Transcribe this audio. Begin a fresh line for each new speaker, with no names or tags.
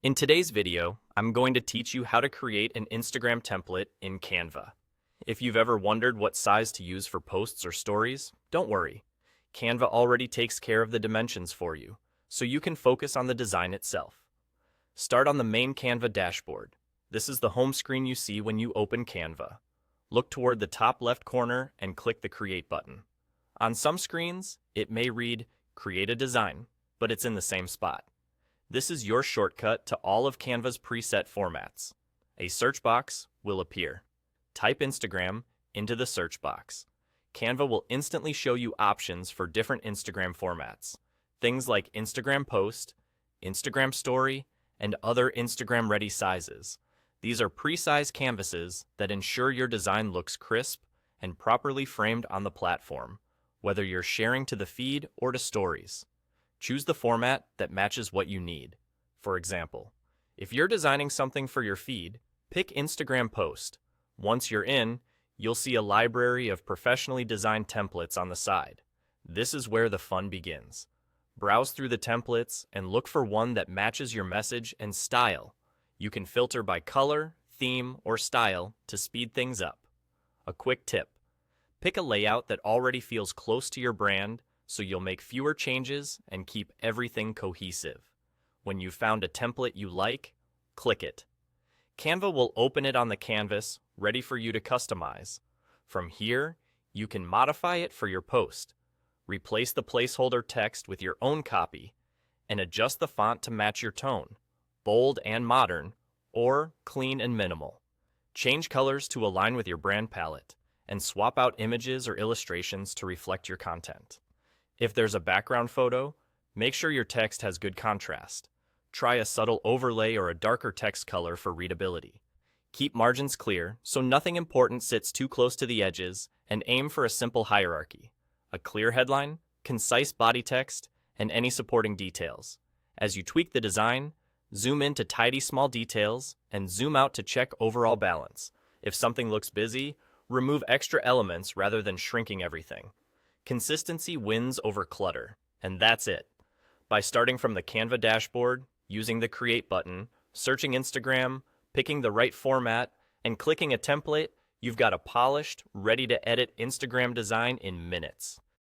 In today's video, I'm going to teach you how to create an Instagram template in Canva. If you've ever wondered what size to use for posts or stories, don't worry. Canva already takes care of the dimensions for you, so you can focus on the design itself. Start on the main Canva dashboard. This is the home screen you see when you open Canva. Look toward the top left corner and click the Create button. On some screens, it may read Create a Design, but it's in the same spot. This is your shortcut to all of Canva's preset formats. A search box will appear. Type Instagram into the search box. Canva will instantly show you options for different Instagram formats. Things like Instagram Post, Instagram Story, and other Instagram-ready sizes. These are pre-sized canvases that ensure your design looks crisp and properly framed on the platform, whether you're sharing to the feed or to stories. Choose the format that matches what you need. For example, if you're designing something for your feed, pick Instagram Post. Once you're in, you'll see a library of professionally designed templates on the side. This is where the fun begins. Browse through the templates and look for one that matches your message and style. You can filter by color, theme, or style to speed things up. A quick tip: pick a layout that already feels close to your brand, so you'll make fewer changes and keep everything cohesive. When you've found a template you like, click it. Canva will open it on the canvas, ready for you to customize. From here, you can modify it for your post, replace the placeholder text with your own copy, and adjust the font to match your tone, bold and modern, or clean and minimal. Change colors to align with your brand palette, and swap out images or illustrations to reflect your content. If there's a background photo, make sure your text has good contrast. Try a subtle overlay or a darker text color for readability. Keep margins clear so nothing important sits too close to the edges, and aim for a simple hierarchy. A clear headline, concise body text, and any supporting details. As you tweak the design, zoom in to tidy small details and zoom out to check overall balance. If something looks busy, remove extra elements rather than shrinking everything. Consistency wins over clutter, and that's it. By starting from the Canva dashboard, using the Create button, searching Instagram, picking the right format, and clicking a template, you've got a polished, ready-to-edit Instagram design in minutes.